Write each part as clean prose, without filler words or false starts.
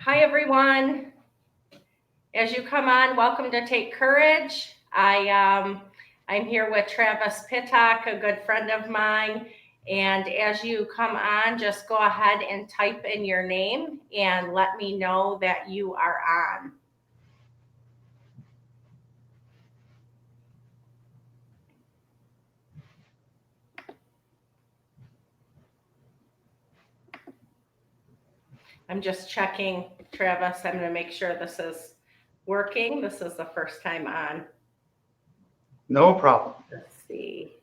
Hi, everyone. As you come on, welcome to Take Courage. I'm here with Travis Pittock, a good friend of mine. And as you come on, just go ahead and type in your name and let me know that you are on. I'm just checking, Travis. I'm going to make sure this is working. This is the first time on. No problem. Let's see.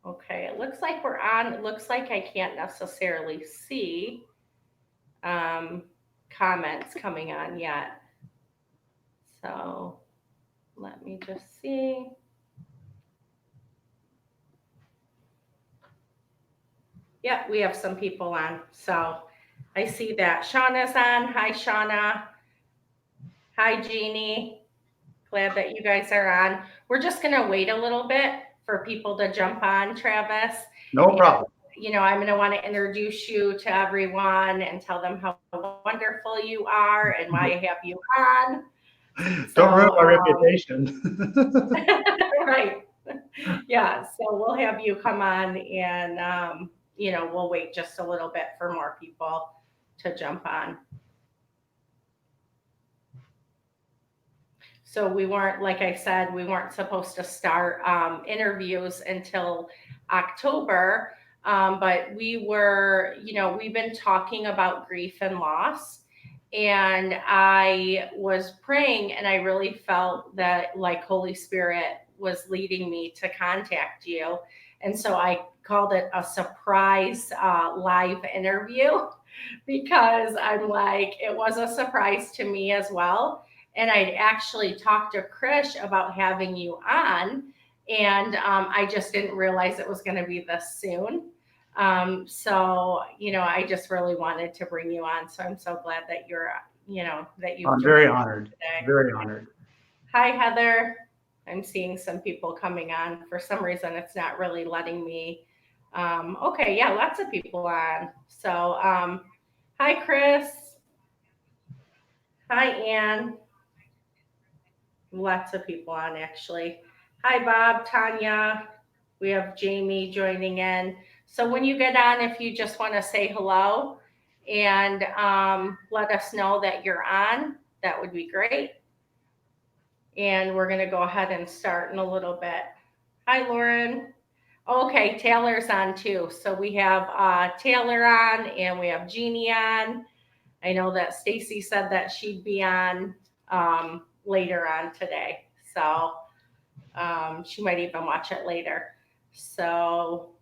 Okay, it looks like we're on. It looks like I can't necessarily see um, comments coming on yet. So let me just see. Yep, we have some people on. So I see that. Shauna's on. Hi, Shauna. Hi, Jeannie. Glad that you guys are on. We're just going to wait a little bit for people to jump on, Travis. No problem. I'm going to want to introduce you to everyone and tell them how wonderful you are and why I have you on. Don't ruin So, my reputation. right. Yeah. So we'll have you come on and, we'll wait just a little bit for more people to jump on. So we weren't, like I said, we weren't supposed to start interviews until October. But we've been talking about grief and loss. And I was praying and I really felt that like Holy Spirit was leading me to contact you. And so I called it a surprise live interview because I'm like, it was a surprise to me as well. And I'd actually talked to Krish about having you on, and I just didn't realize it was going to be this soon. I just really wanted to bring you on. So I'm so glad that that you've I'm joined very us honored. today. Very honored. Hi, Heather. I'm seeing some people coming on. For some reason, it's not really letting me. Okay, yeah, lots of people on. So, hi, Chris. Hi, Ann. Lots of people on actually. Hi, Bob, Tanya. We have Jamie joining in. So when you get on, if you just want to say hello and let us know that you're on, that would be great. And we're going to go ahead and start in a little bit. Hi, Lauren. Okay, Taylor's on too. So we have Taylor on and we have Jeannie on. I know that Stacy said that she'd be on later on today. So she might even watch it later. So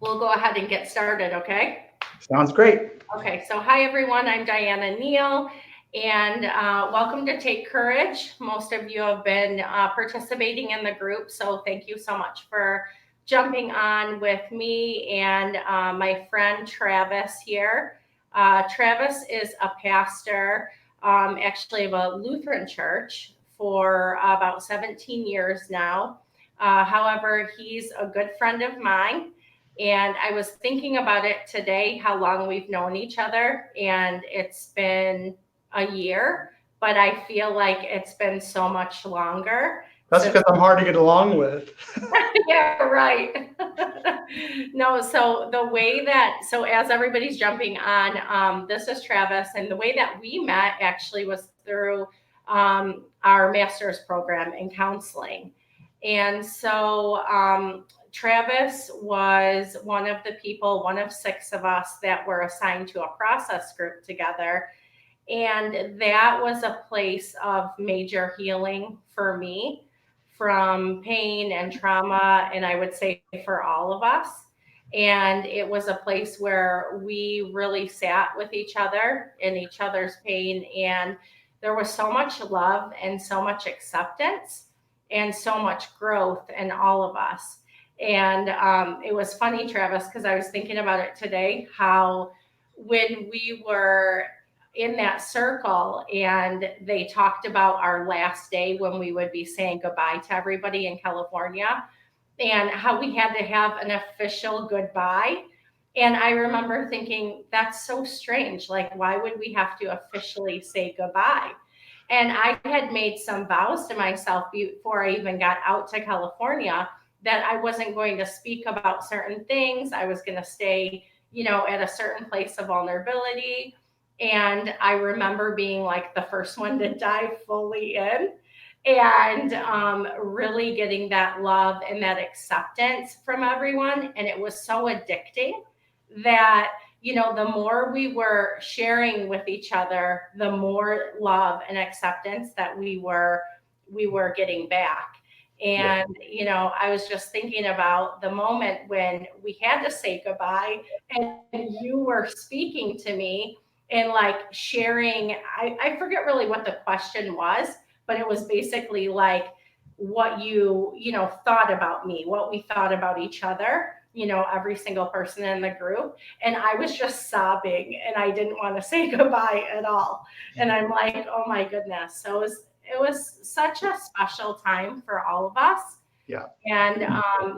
we'll go ahead and get started, okay? Sounds great. Okay, so hi everyone, I'm Diana Neal, and welcome to Take Courage. Most of you have been participating in the group, so thank you so much for jumping on with me and my friend Travis here. Travis is a pastor, actually of a Lutheran church for about 17 years now. However, he's a good friend of mine. And I was thinking about it today, how long we've known each other, and it's been a year, but I feel like it's been so much longer. That's because I'm hard to get along with. Yeah, right. No, so as everybody's jumping on, this is Travis, and the way that we met actually was through our master's program in counseling. And so Travis was one of the people, one of six of us that were assigned to a process group together. And that was a place of major healing for me from pain and trauma, and I would say for all of us. And it was a place where we really sat with each other in each other's pain. And there was so much love and so much acceptance and so much growth in all of us. And it was funny, Travis, because I was thinking about it today, how when we were in that circle, and they talked about our last day when we would be saying goodbye to everybody in California, and how we had to have an official goodbye. And I remember thinking, that's so strange. Like, why would we have to officially say goodbye? And I had made some vows to myself before I even got out to California that I wasn't going to speak about certain things. I was going to stay, at a certain place of vulnerability. And I remember being like the first one to dive fully in, and really getting that love and that acceptance from everyone. And it was so addicting that, the more we were sharing with each other, the more love and acceptance that we were getting back. Yeah. And, I was just thinking about the moment when we had to say goodbye, and you were speaking to me and like sharing. I forget really what the question was, but it was basically like what you thought about me, what we thought about each other, every single person in the group. And I was just sobbing, and I didn't want to say goodbye at all. And I'm like, oh my goodness. So it was such a special time for all of us. Yeah. And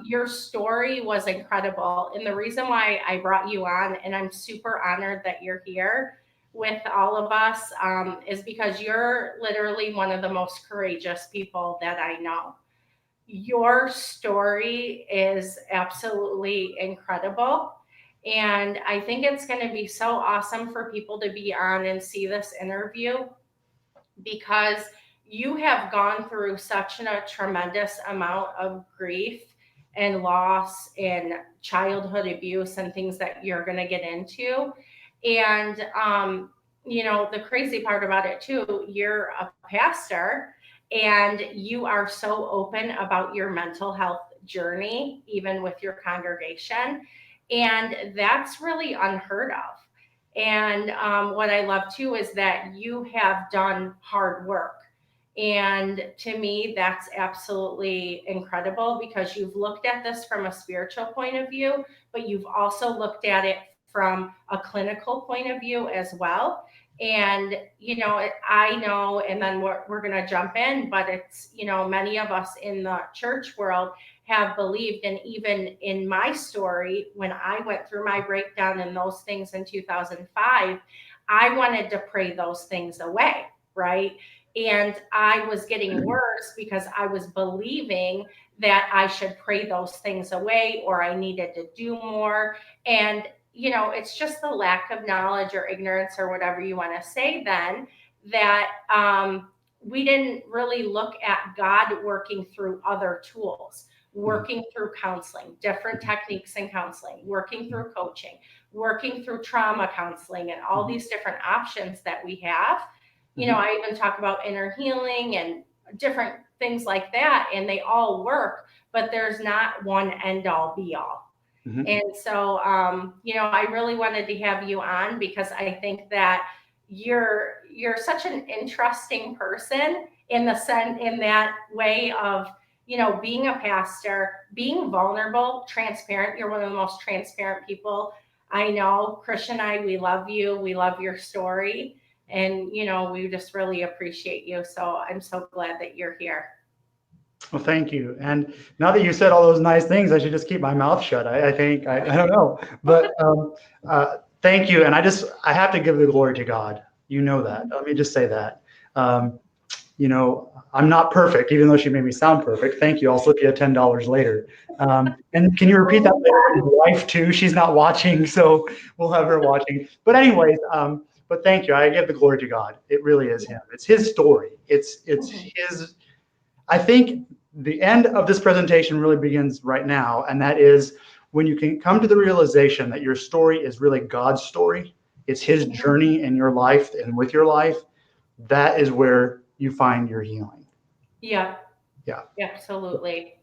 your story was incredible. And the reason why I brought you on, and I'm super honored that you're here with all of us, is because you're literally one of the most courageous people that I know. Your story is absolutely incredible. And I think it's going to be so awesome for people to be on and see this interview, because you have gone through such a tremendous amount of grief and loss and childhood abuse and things that you're going to get into. And, the crazy part about it too, you're a pastor, and you are so open about your mental health journey, even with your congregation. And that's really unheard of. And what I love too is that you have done hard work. And to me, that's absolutely incredible, because you've looked at this from a spiritual point of view, but you've also looked at it from a clinical point of view as well. And, I know, and then we're going to jump in, but it's, many of us in the church world have believed. And even in my story, when I went through my breakdown and those things in 2005, I wanted to pray those things away, right? And I was getting worse because I was believing that I should pray those things away, or I needed to do more. And, it's just the lack of knowledge or ignorance or whatever you want to say then, that we didn't really look at God working through other tools, working through counseling, different techniques in counseling, working through coaching, working through trauma counseling, and all these different options that we have. I even talk about inner healing and different things like that, and they all work, but there's not one end all be all. And so, I really wanted to have you on, because I think that you're such an interesting person in that way of, being a pastor, being vulnerable, transparent. You're one of the most transparent people I know. Christian and I, we love you. We love your story. And, we just really appreciate you. So I'm so glad that you're here. Well, thank you. And now that you said all those nice things, I should just keep my mouth shut. I think, I don't know, but thank you. And I have to give the glory to God. You know that. Let me just say that. I'm not perfect, even though she made me sound perfect. Thank you. I'll slip you a $10 later. And can you repeat that later to your wife too? She's not watching, so we'll have her watching. But anyways, but thank you. I give the glory to God. It really is Him. It's His story. It's His. I think the end of this presentation really begins right now, and that is when you can come to the realization that your story is really God's story. It's His journey in your life and with your life. That is where you find your healing. Yeah. Yeah. Absolutely.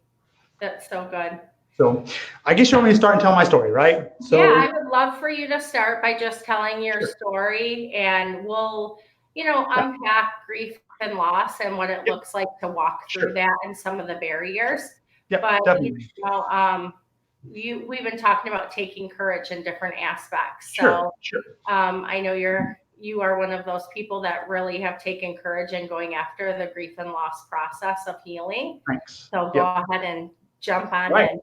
That's so good. So I guess you want me to start and tell my story, right? So yeah, I would love for you to start by just telling your story, and we'll, unpack grief and loss and what it looks like to walk through that and some of the barriers. Yeah, But, definitely. we've been talking about taking courage in different aspects. Sure. So I know you're you are one of those people that really have taken courage in going after the grief and loss process of healing. Thanks. So go ahead and jump on Right. in.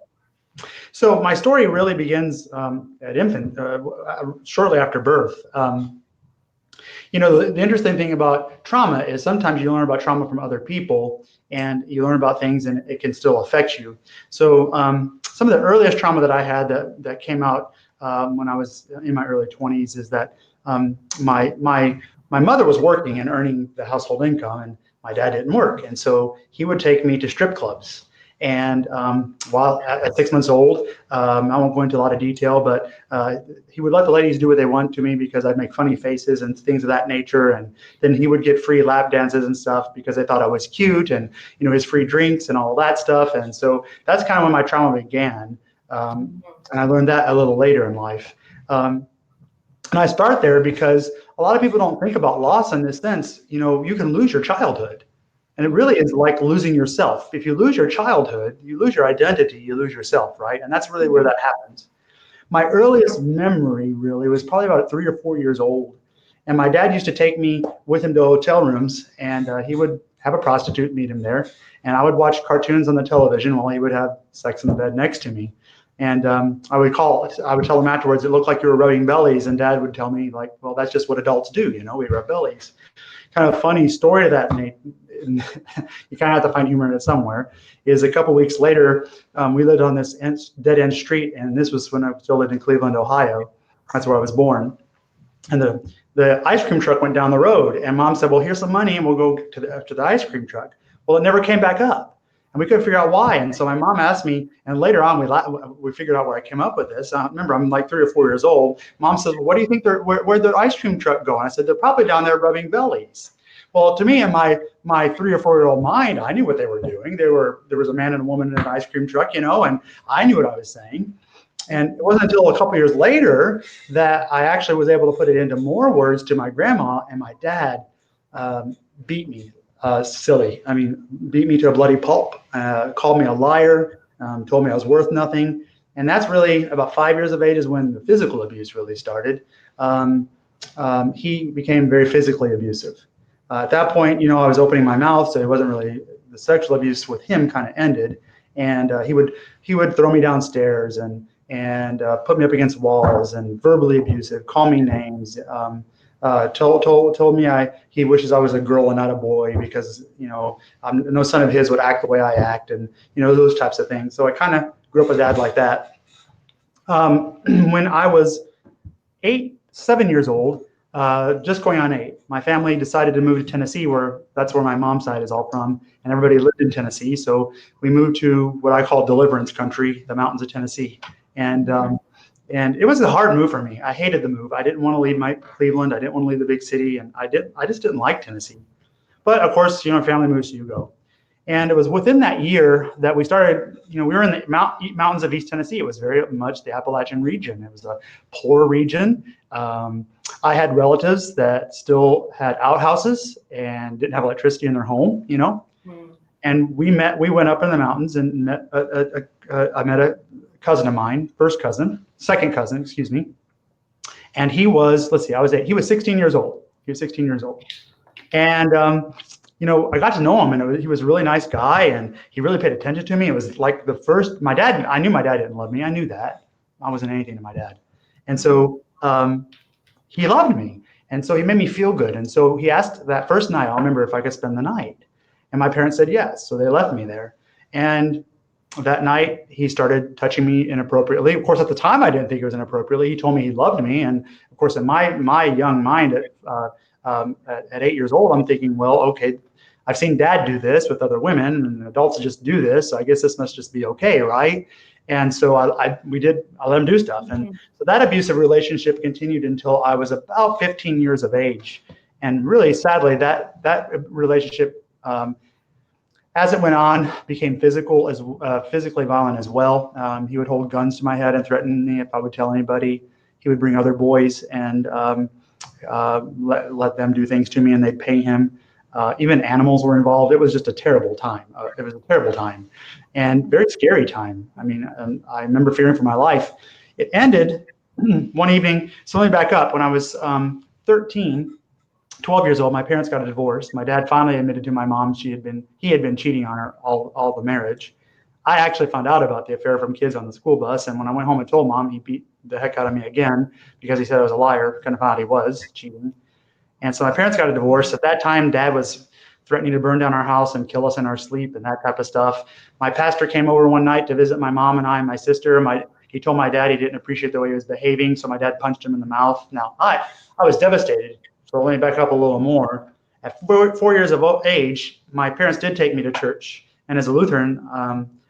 So my story really begins at infant, shortly after birth. The interesting thing about trauma is sometimes you learn about trauma from other people, and you learn about things and it can still affect you. So some of the earliest trauma that I had that came out when I was in my early 20s is that my mother was working and earning the household income, and my dad didn't work. And so he would take me to strip clubs. And while at 6 months old, I won't go into a lot of detail, but he would let the ladies do what they want to me because I'd make funny faces and things of that nature. And then he would get free lap dances and stuff because they thought I was cute, and his free drinks and all that stuff. And so that's kind of when my trauma began. And I learned that a little later in life. And I start there because a lot of people don't think about loss in this sense. You can lose your childhood. And it really is like losing yourself. If you lose your childhood, you lose your identity, you lose yourself, right? And that's really where that happens. My earliest memory really was probably about 3 or 4 years old. And my dad used to take me with him to hotel rooms, and he would have a prostitute meet him there. And I would watch cartoons on the television while he would have sex in the bed next to me. And I would tell him afterwards, it looked like you were rubbing bellies. And Dad would tell me, like, well, that's just what adults do, we rub bellies. Kind of funny story to that, Nate. You kind of have to find humor in it somewhere, is a couple weeks later, we lived on this dead-end street, and this was when I still lived in Cleveland, Ohio. That's where I was born. And the ice cream truck went down the road, and Mom said, well, here's some money, and we'll go to the ice cream truck. Well, it never came back up, and we couldn't figure out why. And so my mom asked me, and later on we figured out where I came up with this. Remember, I'm like 3 or 4 years old. Mom says, well, what do you think where'd the ice cream truck go? And I said, they're probably down there rubbing bellies. Well, to me, in my 3 or 4 year old mind, I knew what they were doing. There was a man and a woman in an ice cream truck, and I knew what I was saying. And it wasn't until a couple years later that I actually was able to put it into more words to my grandma, and my dad beat me silly. I mean, beat me to a bloody pulp, called me a liar, told me I was worth nothing. And that's really about 5 years of age is when the physical abuse really started. He became very physically abusive. At that point, I was opening my mouth, so it wasn't really the sexual abuse with him kind of ended. And he would throw me downstairs and put me up against walls and verbally abusive, call me names, told me he wishes I was a girl and not a boy because no son of his would act the way I act, and those types of things. So I kind of grew up with a dad like that. When I was 7 years old. Just going on 8. My family decided to move to Tennessee, that's where my mom's side is all from, and everybody lived in Tennessee. So we moved to what I call deliverance country, the mountains of Tennessee. And it was a hard move for me. I hated the move. I didn't want to leave my Cleveland. I didn't want to leave the big city, and I just didn't like Tennessee. But of course, family moves, so you go. And it was within that year that we started, we were in the mountains of East Tennessee. It was very much the Appalachian region. It was a poor region. I had relatives that still had outhouses and didn't have electricity in their home, And we went up in the mountains and met I met a cousin of mine, second cousin, excuse me. And he was, I was 8. He was 16 years old. And, I got to know him, and he was a really nice guy, and he really paid attention to me. It was like I knew my dad didn't love me. I knew that. I wasn't anything to my dad. And so he loved me. And so he made me feel good. And so he asked that first night, I'll remember if I could spend the night. And my parents said yes. So they left me there. And that night he started touching me inappropriately. Of course, at the time, I didn't think it was inappropriately. He told me he loved me. And of course, in my young mind at 8 years old, I'm thinking, well, okay, I've seen Dad do this with other women, and adults just do this. So I guess this must just be okay, right? And so I let him do stuff. And so that abusive relationship continued until I was about 15 years of age. And really, sadly, that relationship, as it went on, became physically violent as well. He would hold guns to my head and threaten me if I would tell anybody. He would bring other boys and let them do things to me, and they'd pay him. Even animals were involved. It was just a terrible time. It was a terrible time and very scary time. I mean, I remember fearing for my life. It ended one evening. So let me back up. When I was 13, 12 years old, my parents got a divorce. My dad finally admitted to my mom he had been cheating on her all the marriage. I actually found out about the affair from kids on the school bus, and when I went home and told mom, he beat the heck out of me again because he said I was a liar. Kind of found out he was cheating. And so my parents got a divorce. At that time, Dad was threatening to burn down our house and kill us in our sleep and that type of stuff. My pastor came over one night to visit my mom and I and my sister. He told my dad he didn't appreciate the way he was behaving, so my dad punched him in the mouth. Now, I was devastated. So let me back up a little more. At 4 years of age, my parents did take me to church. And as a Lutheran,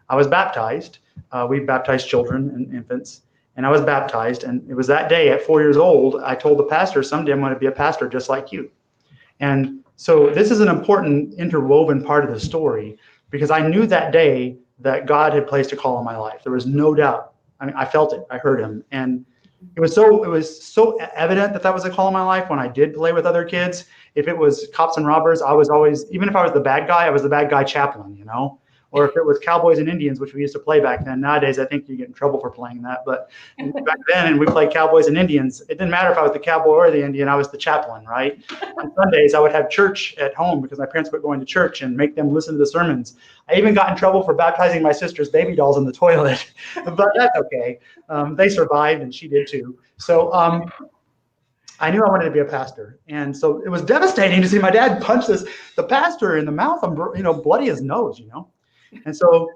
I was baptized. We baptized children and infants. And I was baptized. And it was that day at 4 years old, I told the pastor, someday I'm going to be a pastor just like you. And so this is an important interwoven part of the story because I knew that day that God had placed a call on my life. There was no doubt. I mean, I felt it. I heard him. And it was so evident that was a call in my life when I did play with other kids. If it was cops and robbers, I was always, even if I was the bad guy, I was the bad guy chaplain, you know? Or if it was cowboys and Indians, which we used to play back then. Nowadays, I think you get in trouble for playing that. But back then, and we played cowboys and Indians. It didn't matter if I was the cowboy or the Indian. I was the chaplain, right? On Sundays, I would have church at home because my parents quit going to church and make them listen to the sermons. I even got in trouble for baptizing my sister's baby dolls in the toilet. But that's okay. They survived, and she did too. So I knew I wanted to be a pastor. And so it was devastating to see my dad punch the pastor in the mouth and, bloody his nose, And so,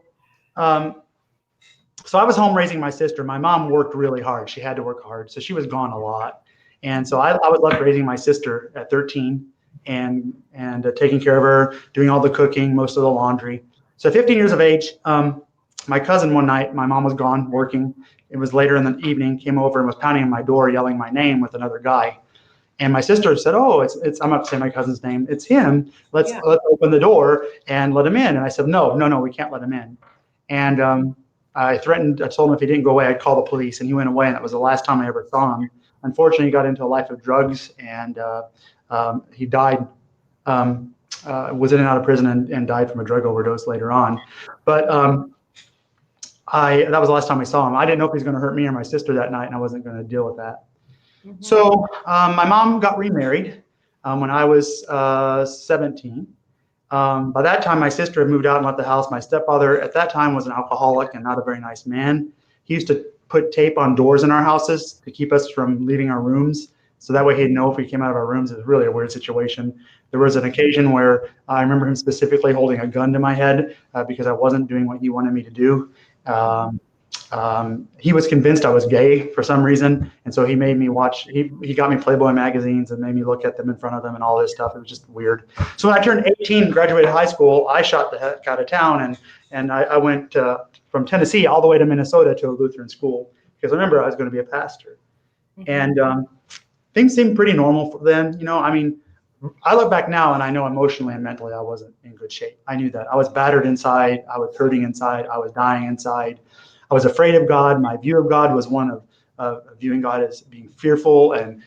so I was home raising my sister. My mom worked really hard. She had to work hard. So she was gone a lot. And so I was left raising my sister at 13 and taking care of her, doing all the cooking, most of the laundry. So 15 years of age, my cousin one night, my mom was gone working. It was later in the evening, came over and was pounding on my door, yelling my name with another guy. And my sister said, "Oh, I'm not saying my cousin's name. It's him. Let's open the door and let him in." And I said, No, we can't let him in. And I told him if he didn't go away, I'd call the police. And he went away, and that was the last time I ever saw him. Unfortunately, he got into a life of drugs, and he died, was in and out of prison and died from a drug overdose later on. But that was the last time I saw him. I didn't know if he was going to hurt me or my sister that night, and I wasn't going to deal with that. Mm-hmm. So my mom got remarried when I was 17. By that time, my sister had moved out and left the house. My stepfather at that time was an alcoholic and not a very nice man. He used to put tape on doors in our houses to keep us from leaving our rooms. So that way he'd know if we came out of our rooms. It was really a weird situation. There was an occasion where I remember him specifically holding a gun to my head because I wasn't doing what he wanted me to do. He was convinced I was gay for some reason, and so he made me watch. He got me Playboy magazines and made me look at them in front of them and all this stuff. It was just weird. So when I turned 18 and graduated high school, I shot the heck out of town, and I went from Tennessee all the way to Minnesota to a Lutheran school because I remember I was going to be a pastor. Mm-hmm. And things seemed pretty normal for then. I mean, I look back now and I know emotionally and mentally I wasn't in good shape. I knew that. I was battered inside. I was hurting inside. I was dying inside. I was afraid of God. My view of God was one of viewing God as being fearful and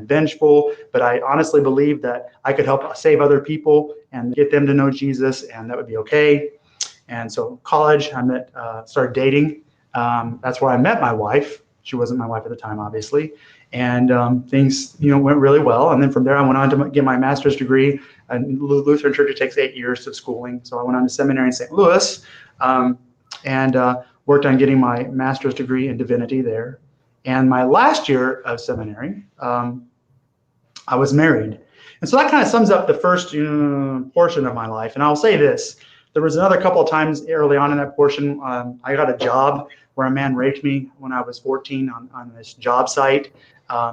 vengeful. But I honestly believed that I could help save other people and get them to know Jesus, and that would be okay. And so college, I started dating. That's where I met my wife. She wasn't my wife at the time, obviously. And things, went really well. And then from there, I went on to get my master's degree. And Lutheran Church, it takes 8 years of schooling. So I went on to seminary in St. Louis. And worked on getting my master's degree in divinity there. And my last year of seminary, I was married. And so that kind of sums up the first portion of my life. And I'll say this, there was another couple of times early on in that portion, I got a job where a man raped me when I was 14 on this job site.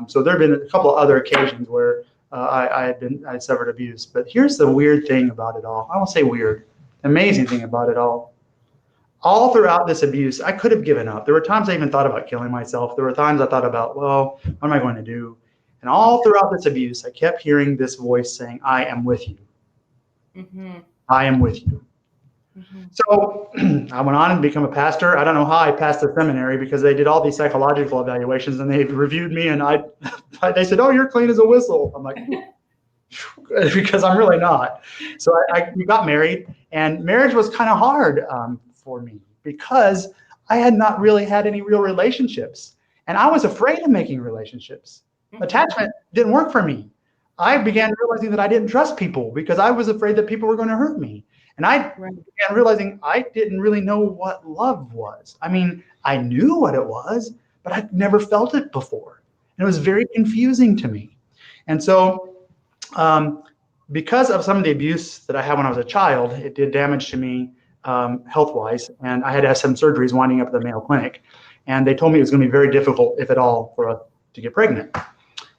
So there have been a couple of other occasions where I had suffered abuse. But here's the weird thing about it all. I won't say weird, amazing thing about it all. All throughout this abuse, I could have given up. There were times I even thought about killing myself. There were times I thought about, well, what am I going to do? And all throughout this abuse, I kept hearing this voice saying, I am with you. Mm-hmm. I am with you. Mm-hmm. So I went on and become a pastor. I don't know how I passed the seminary because they did all these psychological evaluations and they reviewed me and they said, oh, you're clean as a whistle. I'm like, because I'm really not. So we got married, and marriage was kind of hard for me because I had not really had any real relationships, and I was afraid of making relationships. attachment didn't work for me. I began realizing that I didn't trust people because I was afraid that people were going to hurt me. And I Right. began realizing I didn't really know what love was. I mean, I knew what it was, but I'd never felt it before. And it was very confusing to me. And so, because of some of the abuse that I had when I was a child, it did damage to me health wise. And I had to have some surgeries winding up at the Mayo Clinic. And they told me it was going to be very difficult, if at all, for us to get pregnant.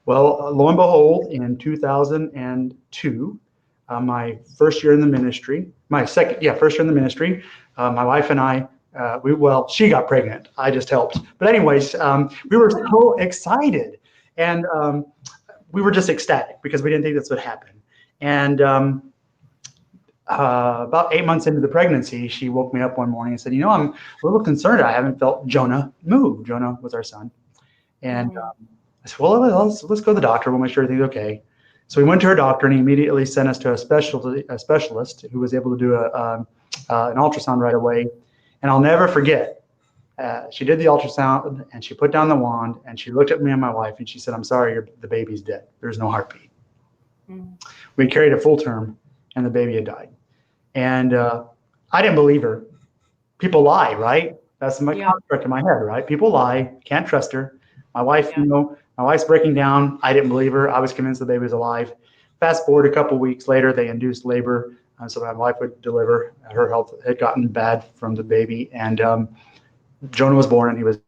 Well, lo and behold, in 2002, my first year in the ministry, first year in the ministry, my wife and I, she got pregnant. I just helped. But anyways, we were so excited, and we were just ecstatic because we didn't think this would happen. And about 8 months into the pregnancy, she woke me up one morning and said, I'm a little concerned. I haven't felt Jonah move. Jonah was our son. And I said, well, let's go to the doctor. We'll make sure everything's okay. So we went to her doctor, and he immediately sent us to a specialist who was able to do an ultrasound right away. And I'll never forget, she did the ultrasound, and she put down the wand, and she looked at me and my wife, and she said, I'm sorry, the baby's dead. There's no heartbeat. We carried a full term, and the baby had died. And I didn't believe her. People lie, right? That's my construct in my head, right? People lie. Can't trust her. My wife, my wife's breaking down. I didn't believe her. I was convinced the baby was alive. Fast forward a couple weeks later, they induced labor, so my wife would deliver. Her health had gotten bad from the baby, and Jonah was born, and he was.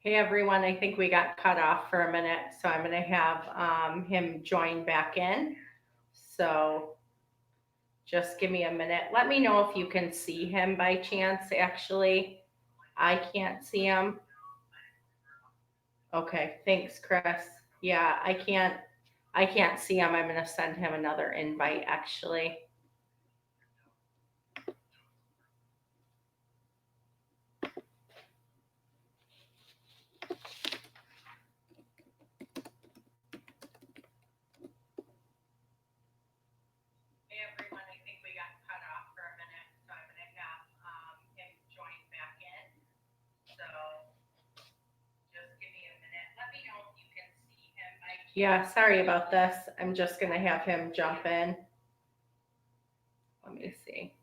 Hey everyone, I think we got cut off for a minute, so I'm going to have him join back in. So just give me a minute. Let me know if you can see him by chance. Actually, I can't see him. Okay, thanks, Chris. Yeah, I can't see him. I'm going to send him another invite actually. Yeah, sorry about this. I'm just going to have him jump in. Let me see.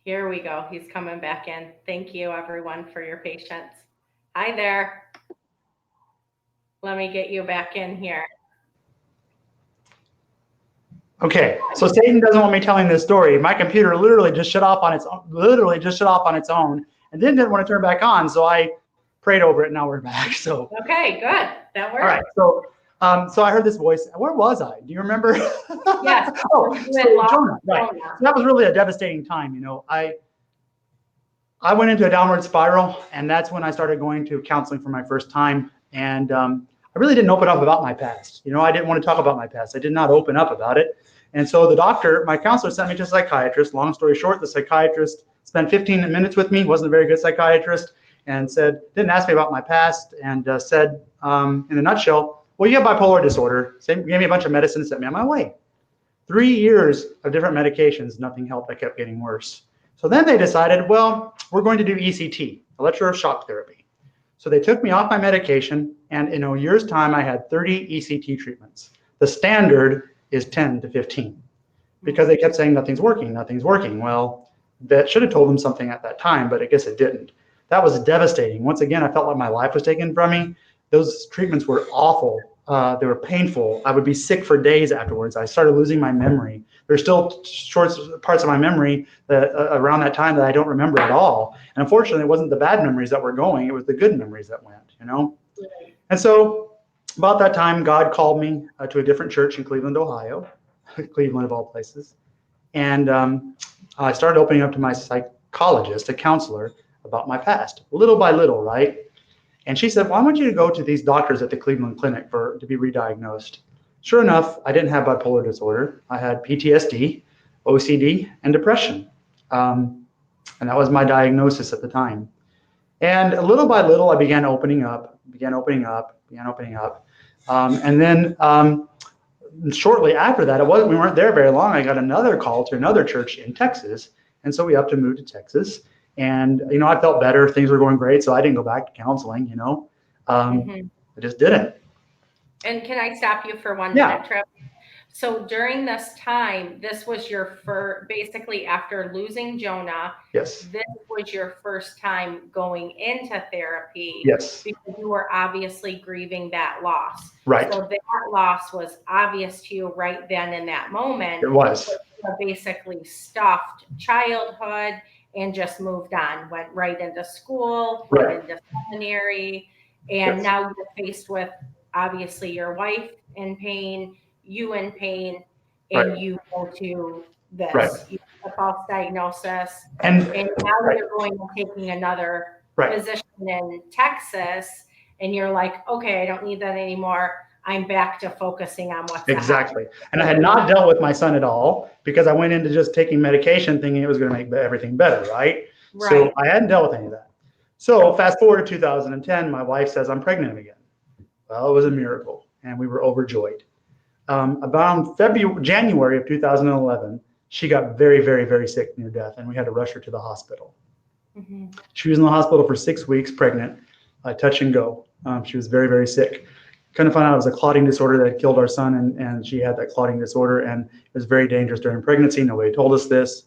Here we go. He's coming back in. Thank you, everyone, for your patience. Hi there. Let me get you back in here. Okay, so Satan doesn't want me telling this story. My computer literally just shut off on its own, and then didn't want to turn back on. So I prayed over it, and now we're back. So okay, good. That worked. All right. So I heard this voice. Where was I? Do you remember? Yes. Jonah. Right. So that was really a devastating time. I went into a downward spiral, and that's when I started going to counseling for my first time. And I really didn't open up about my past. I didn't want to talk about my past. I did not open up about it. And so my counselor sent me to a psychiatrist. Long story short, the psychiatrist spent 15 minutes with me, wasn't a very good psychiatrist, and didn't ask me about my past, and said, in a nutshell, well, you have bipolar disorder. Gave me a bunch of medicine and sent me on my way. 3 years of different medications, nothing helped. I kept getting worse. So then they decided, well, we're going to do ECT, electroshock therapy. So they took me off my medication, and in a year's time, I had 30 ECT treatments. The standard is 10 to 15 because they kept saying nothing's working. Well, that should have told them something at that time, but I guess it didn't. That was devastating. Once again, I felt like my life was taken from me. those treatments were awful. They were painful. I would be sick for days afterwards. I started losing my memory. There's still short parts of my memory that around that time that I don't remember at all. And unfortunately, it wasn't the bad memories that were going; it was the good memories that went. And so, about that time, God called me to a different church in Cleveland, Ohio, Cleveland of all places, and I started opening up to my psychologist, a counselor, about my past, little by little, right? And she said, "Well, I want you to go to these doctors at the Cleveland Clinic to be re-diagnosed." Sure enough, I didn't have bipolar disorder. I had PTSD, OCD, and depression. And that was my diagnosis at the time. And little by little, I began opening up. And then shortly after that, we weren't there very long. I got another call to another church in Texas. And so we have to move to Texas. And, I felt better. Things were going great. So I didn't go back to counseling, I just didn't. And can I stop you for 1 Yeah. minute, Trip? So during this time, this was your first, basically after losing Jonah, Yes. this was your first time going into therapy. Yes. Because you were obviously grieving that loss. Right. So that loss was obvious to you right then in that moment. It was. You basically stuffed childhood and just moved on, went right into school, Right. went into seminary, and Yes. now you're faced with obviously your wife in pain, you in pain, and Right. you go to this. Right. You have a false diagnosis, And now right. you're going and taking another Right. position in Texas, and you're like, okay, I don't need that anymore. I'm back to focusing on what's Exactly. And I had not dealt with my son at all because I went into just taking medication thinking it was going to make everything better, right? So I hadn't dealt with any of that. So fast forward to 2010, my wife says I'm pregnant again. Well, it was a miracle, and we were overjoyed. About January of 2011, she got very, very, very sick near death, and we had to rush her to the hospital. Mm-hmm. She was in the hospital for 6 weeks, pregnant, touch and go. She was very, very sick. Kind of found out it was a clotting disorder that killed our son, and she had that clotting disorder, and it was very dangerous during pregnancy. Nobody told us this.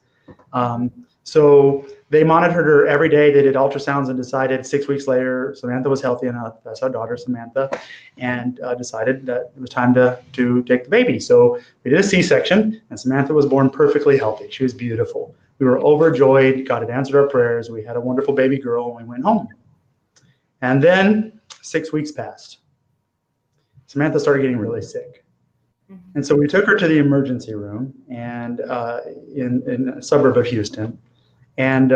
So they monitored her every day. They did ultrasounds and decided 6 weeks later Samantha was healthy enough. That's our daughter, Samantha, and decided that it was time to take the baby. So we did a C-section, and Samantha was born perfectly healthy. She was beautiful. We were overjoyed. God had answered our prayers. We had a wonderful baby girl, and we went home. And then 6 weeks passed. Samantha started getting really sick. And so we took her to the emergency room and in a suburb of Houston. And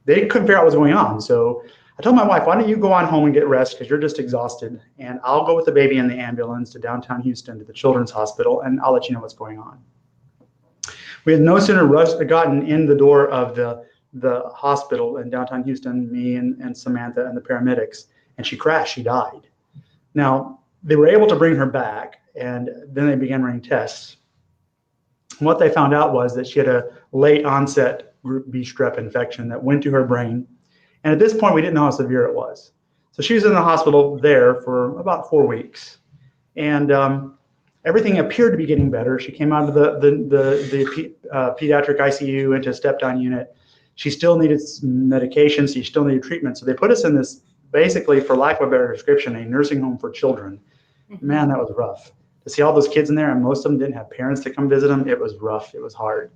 they couldn't figure out what's going on. So I told my wife, why don't you go on home and get rest because you're just exhausted. And I'll go with the baby in the ambulance to downtown Houston to the children's hospital, and I'll let you know what's going on. We had no sooner gotten in the door of the hospital in downtown Houston, me and Samantha and the paramedics, and she crashed. She died. Now, they were able to bring her back, and then they began running tests. And what they found out was that she had a late onset group B strep infection that went to her brain. And at this point, we didn't know how severe it was. So she was in the hospital there for about 4 weeks. And everything appeared to be getting better. She came out of the pediatric ICU into a step-down unit. She still needed medication. She still needed treatment. So they put us in this, basically, for lack of a better description, a nursing home for children. Man, that was rough. To see all those kids in there, and most of them didn't have parents to come visit them, it was rough. It was hard.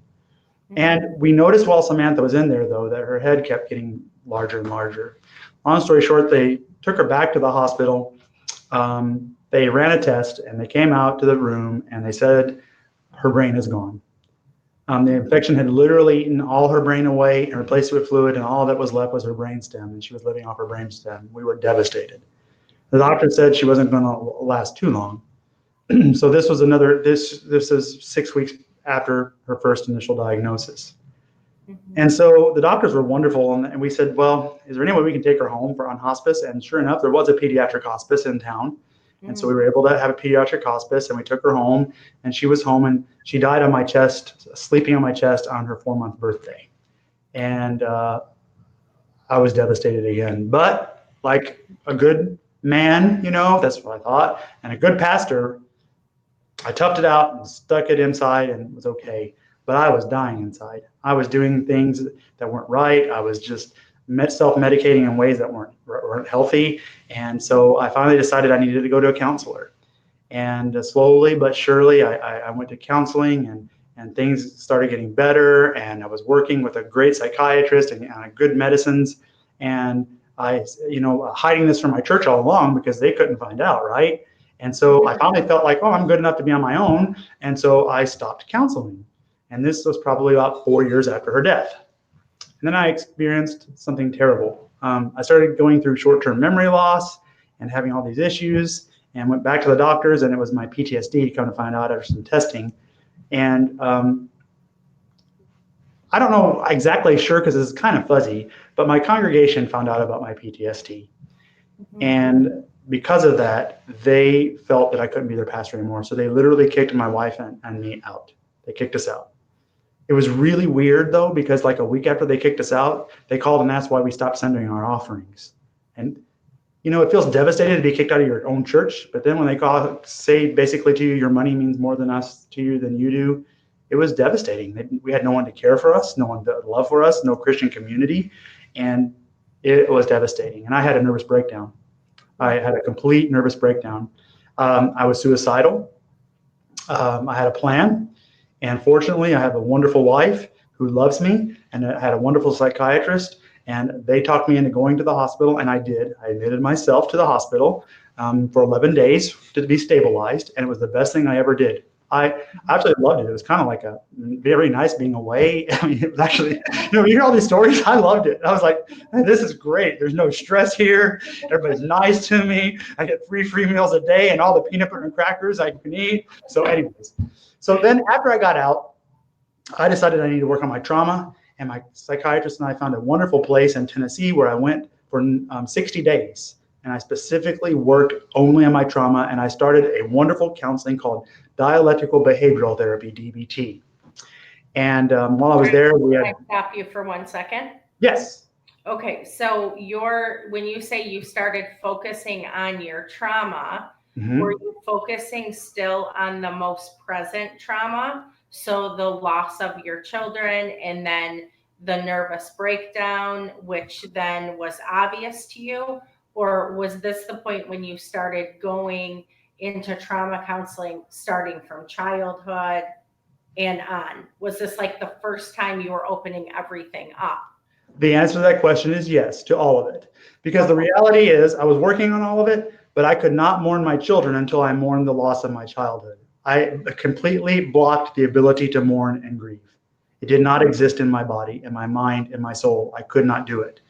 And we noticed while Samantha was in there, though, that her head kept getting larger and larger. Long story short, they took her back to the hospital. They ran a test, and they came out to the room, and they said her brain is gone. The infection had literally eaten all her brain away and replaced it with fluid, and all that was left was her brainstem, and she was living off her brainstem. We were devastated. The doctor said she wasn't going to last too long. So this was this is 6 weeks after her first initial diagnosis. And so the doctors were wonderful, and we said, well, is there any way we can take her home on hospice? And sure enough, there was a pediatric hospice in town. And so we were able to have a pediatric hospice, and we took her home, and she was home, and she died on my chest, sleeping on my chest on her 4-month birthday. And I was devastated again. But like a good man, that's what I thought, and a good pastor, I toughed it out and stuck it inside and it was okay. But I was dying inside. I was doing things that weren't right. I was just self-medicating in ways that weren't healthy. And so I finally decided I needed to go to a counselor. And slowly but surely, I went to counseling, and things started getting better. And I was working with a great psychiatrist and good medicines. And I, hiding this from my church all along because they couldn't find out, right? And so I finally felt like, oh, I'm good enough to be on my own. And so I stopped counseling. And this was probably about 4 years after her death. And then I experienced something terrible. I started going through short-term memory loss and having all these issues, and went back to the doctors, and it was my PTSD, come to find out after some testing. And I don't know exactly sure because it's kind of fuzzy, but my congregation found out about my PTSD. And because of that, they felt that I couldn't be their pastor anymore. So they literally kicked my wife and me out. They kicked us out. It was really weird though, because like a week after they kicked us out, they called and asked why we stopped sending our offerings. And it feels devastating to be kicked out of your own church. But then when they say basically to you, your money means more than us to you than you do, it was devastating. We had no one to care for us, no one to love for us, no Christian community. And it was devastating. And I had a nervous breakdown. I had a complete nervous breakdown. I was suicidal. I had a plan. And fortunately, I have a wonderful wife who loves me, and I had a wonderful psychiatrist, and they talked me into going to the hospital, and I did. I admitted myself to the hospital for 11 days to be stabilized, and it was the best thing I ever did. I absolutely loved it. It was kind of like a very nice being away. I mean, it was actually, you hear all these stories. I loved it. I was like, hey, this is great. There's no stress here. Everybody's nice to me. I get free meals a day and all the peanut butter and crackers I can eat. So anyways, so then after I got out, I decided I needed to work on my trauma. And my psychiatrist and I found a wonderful place in Tennessee where I went for 60 days. And I specifically worked only on my trauma. And I started a wonderful counseling called dialectical behavioral therapy, DBT. And while I was there, we had. Can I stop you for 1 second? Yes. Okay, so when you say you started focusing on your trauma, were you focusing still on the most present trauma? So the loss of your children and then the nervous breakdown, which then was obvious to you? Or was this the point when you started going into trauma counseling, starting from childhood and on? Was this like the first time you were opening everything up? The answer to that question is yes, to all of it. Because the reality is I was working on all of it, but I could not mourn my children until I mourned the loss of my childhood. I completely blocked the ability to mourn and grieve. It did not exist in my body, in my mind, in my soul. I could not do it.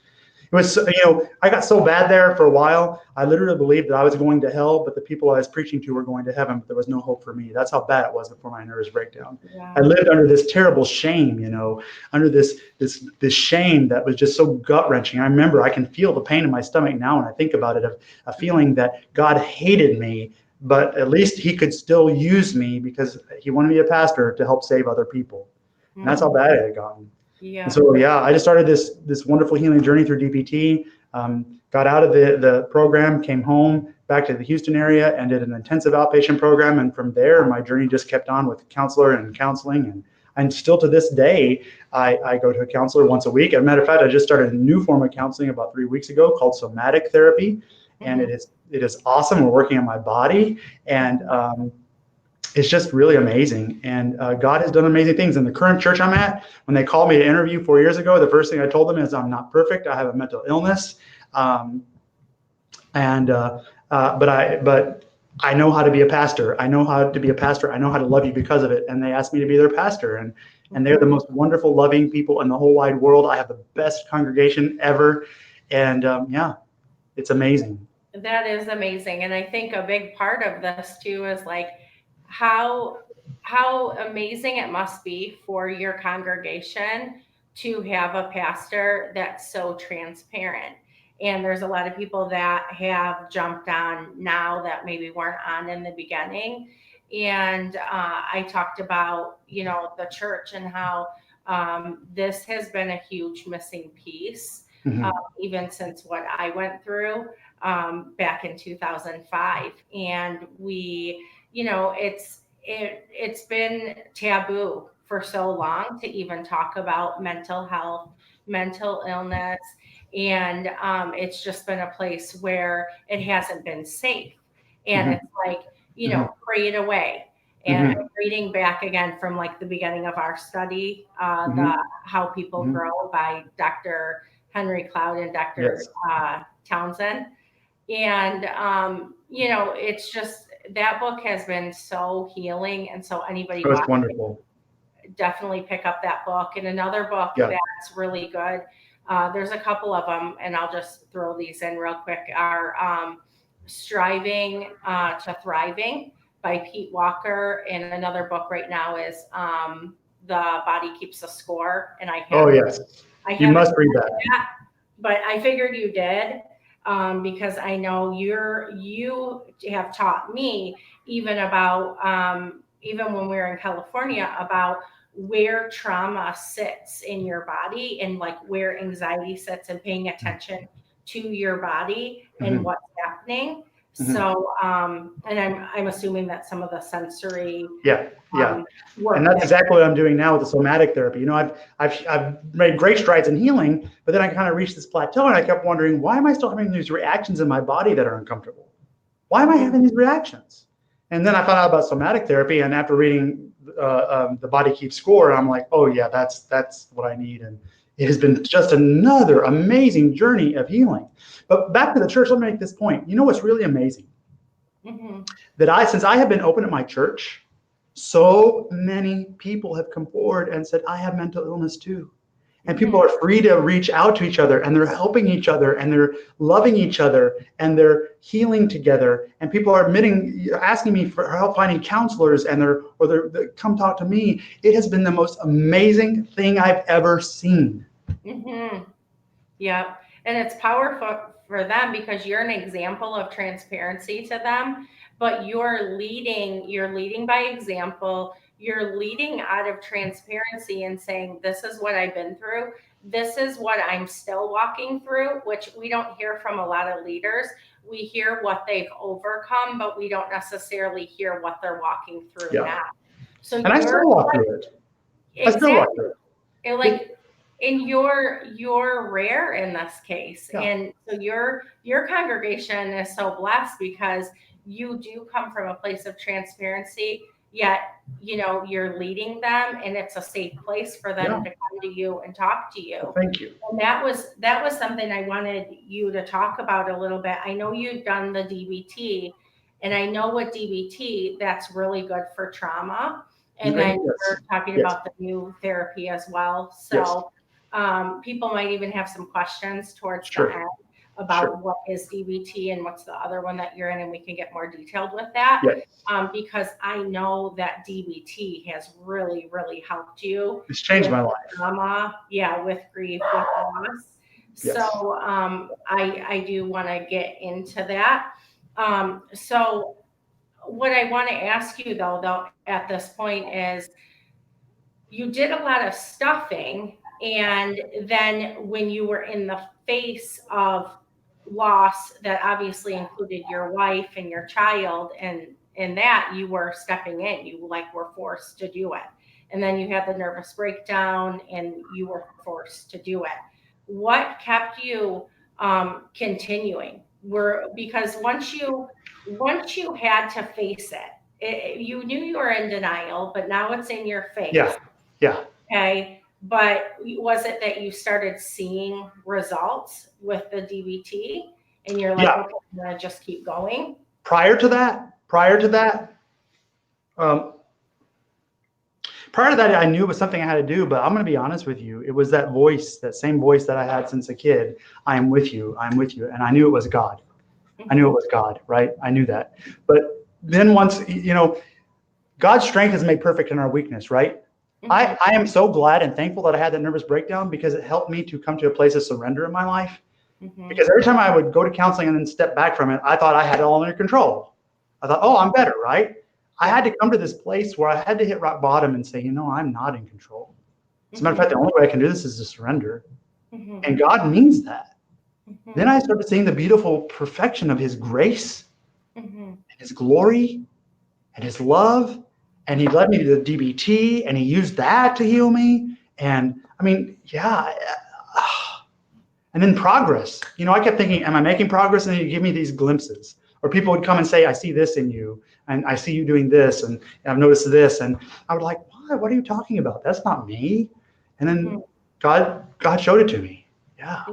It was, I got so bad there for a while. I literally believed that I was going to hell, but the people I was preaching to were going to heaven, but there was no hope for me. That's how bad it was before my nervous breakdown. Wow. I lived under this terrible shame, under this shame that was just so gut wrenching. I remember I can feel the pain in my stomach now when I think about it, of a feeling that God hated me, but at least he could still use me because he wanted me a pastor to help save other people. And that's how bad it had gotten. Yeah. And so, I just started this wonderful healing journey through DBT, got out of the program, came home back to the Houston area and did an intensive outpatient program. And from there, my journey just kept on with counselor and counseling. And still to this day, I go to a counselor once a week. As a matter of fact, I just started a new form of counseling about 3 weeks ago called somatic therapy. And it is awesome. We're working on my body, and it's just really amazing. And God has done amazing things. In the current church I'm at, when they called me to interview 4 years ago, the first thing I told them is I'm not perfect. I have a mental illness. But I know how to be a pastor. I know how to be a pastor. I know how to love you because of it. And they asked me to be their pastor. And they're the most wonderful, loving people in the whole wide world. I have the best congregation ever. And it's amazing. That is amazing. And I think a big part of this too is like, how amazing it must be for your congregation to have a pastor that's so transparent. And there's a lot of people that have jumped on now that maybe weren't on in the beginning. And I talked about, the church and how this has been a huge missing piece, even since what I went through back in 2005. And we, it's been taboo for so long to even talk about mental health, mental illness. And it's just been a place where it hasn't been safe. And it's like, prayed away. And I'm reading back again from like the beginning of our study, the How People Grow by Dr. Henry Cloud and Dr. Townsend. And, it's just, that book has been so healing. And so anybody It's wonderful. Definitely pick up that book. And another book that's really good, there's a couple of them, and I'll just throw these in real quick, are Striving to Thriving by Pete Walker. And another book right now is The Body Keeps a Score. And I you must read that. But I figured you did. Because I know you have taught me even about, even when we were in California, about where trauma sits in your body and like where anxiety sits, and paying attention to your body and what's happening. So, and I'm assuming that some of the sensory, work, and that's exactly what I'm doing now with the somatic therapy. I've made great strides in healing, but then I kind of reached this plateau, and I kept wondering, why am I still having these reactions in my body that are uncomfortable? Why am I having these reactions? And then I found out about somatic therapy, and after reading The Body Keeps Score, I'm like, oh yeah, that's what I need. And it has been just another amazing journey of healing. But back to the church, let me make this point. You know what's really amazing? That since I have been open at my church, so many people have come forward and said, I have mental illness too. And people are free to reach out to each other, and they're helping each other, and they're loving each other, and they're healing together. And people are asking me for help finding counselors, and they come talk to me. It has been the most amazing thing I've ever seen. Yeah. And it's powerful for them because you're an example of transparency to them, but you're leading by example. You're leading out of transparency and saying, this is what I've been through. This is what I'm still walking through, which we don't hear from a lot of leaders. We hear what they've overcome, but we don't necessarily hear what they're walking through now. So and I still walk through it. Exactly. I still walk through it. And you're rare in this case. And so your congregation is so blessed because you do come from a place of transparency, yet you're leading them, and it's a safe place for them to come to you and talk to you. Thank you. And that was something I wanted you to talk about a little bit. I know you've done the DBT, and I know with DBT that's really good for trauma. And then we're talking about the new therapy as well. So people might even have some questions towards the end about what is DBT and what's the other one that you're in, and we can get more detailed with that. Because I know that DBT has really, really helped you. It's changed my life. Trauma, with grief, with loss. So I do want to get into that. So what I want to ask you though at this point is, you did a lot of stuffing, and then when you were in the face of loss that obviously included your wife and your child, and that you were stepping in, you were forced to do it. And then you had the nervous breakdown and you were forced to do it. What kept you continuing? Because once you had to face it, you knew you were in denial, but now it's in your face. Okay. But was it that you started seeing results with the DBT and you're like, okay, I'm going to just keep going? Prior to that, I knew it was something I had to do, but I'm going to be honest with you. It was that voice, that same voice that I had since a kid. I am with you. I'm with you. And I knew it was God. I knew it was God, right? I knew that. But then once, God's strength is made perfect in our weakness, right? I am so glad and thankful that I had that nervous breakdown, because it helped me to come to a place of surrender in my life. Because every time I would go to counseling and then step back from it, I thought I had it all under control. I thought, oh, I'm better, right? I had to come to this place where I had to hit rock bottom and say, I'm not in control. As a matter of fact, the only way I can do this is to surrender. And God means that. Then I started seeing the beautiful perfection of His grace and His glory and His love. And He led me to the DBT, and He used that to heal me. And I mean, And then progress. I kept thinking, am I making progress? And then you give me these glimpses. Or people would come and say, I see this in you, and I see you doing this, and I've noticed this. And I would like, what? What are you talking about? That's not me. And then God showed it to me. Yeah.